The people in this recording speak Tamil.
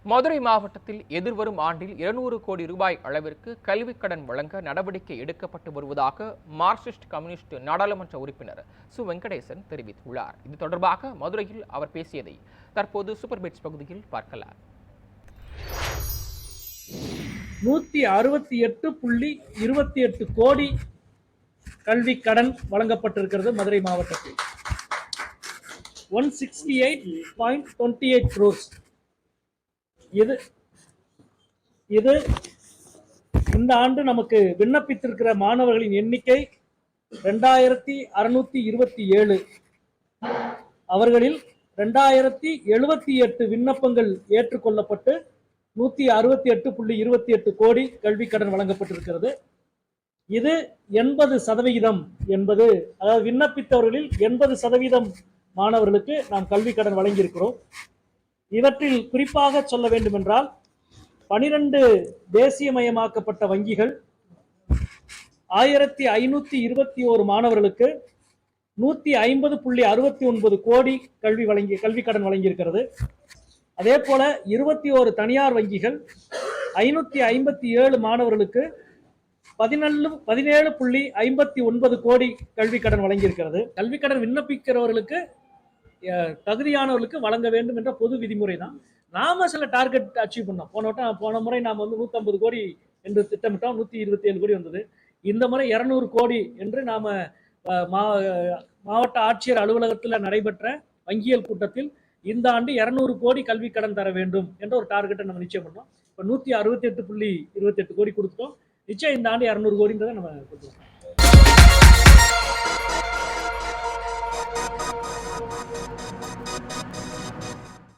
மதுரை மாவட்டத்தில் எதிர்வரும் ஆண்டில் 200 கோடி ரூபாய் அளவிற்கு கல்விக் கடன் வழங்க நடவடிக்கை எடுக்கப்பட்டு வருவதாக மார்க்சிஸ்ட் கம்யூனிஸ்ட் நாடாளுமன்ற உறுப்பினர் சு வெங்கடேசன் தெரிவித்துள்ளார். இது தொடர்பாக மதுரையில் அவர் பேசியதை தற்போது சூப்பர் பிட்ஸ் பகுதியில் பார்க்கலாம். 168.28 கோடி கல்வி கடன் வழங்கப்பட்டிருக்கிறது. மதுரை மாவட்டத்தில் 168.28 crores. இது இந்த ஆண்டு நமக்கு விண்ணப்பித்திருக்கிற மாணவர்களின் எண்ணிக்கை 2627. அவர்களில் 2078 விண்ணப்பங்கள் ஏற்றுக்கொள்ளப்பட்டு 168.28 கோடி கல்வி கடன் வழங்கப்பட்டிருக்கிறது. இது 80% என்பது, அதாவது விண்ணப்பித்தவர்களில் 80% மாணவர்களுக்கு நாம் கல்வி கடன் வழங்கியிருக்கிறோம். இவற்றில் குறிப்பாக சொல்ல வேண்டும் என்றால் 12 தேசியமயமாக்கப்பட்ட வங்கிகள் 1521 மாணவர்களுக்கு 150.69 கோடி கல்வி கடன் வழங்கியிருக்கிறது. அதே போல 21 தனியார் வங்கிகள் 557 மாணவர்களுக்கு 17.59 கோடி கல்வி கடன் வழங்கியிருக்கிறது. கல்வி கடன் விண்ணப்பிக்கிறவர்களுக்கு தகுதியானவர்களுக்கு வழங்க வேண்டும் என்ற பொது விதிமுறை தான். நாம சில டார்கெட் அச்சீவ் பண்ணோம். போன முறை நாம 150 கோடி என்று திட்டமிட்டோம். 127 கோடி வந்தது. இந்த முறை 200 கோடி என்று நாம மாவட்ட ஆட்சியர் அலுவலகத்தில் நடைபெற்ற வங்கியல் கூட்டத்தில் இந்த ஆண்டு 200 கோடி கல்வி கடன் தர வேண்டும் என்ற ஒரு டார்கெட்டை நம்ம நிச்சயம் பண்ணோம். இப்போ 168.28 கோடி கொடுத்தோம். நிச்சயம் இந்த ஆண்டு 200 கோடின்றதை நம்ம கொடுத்தோம்.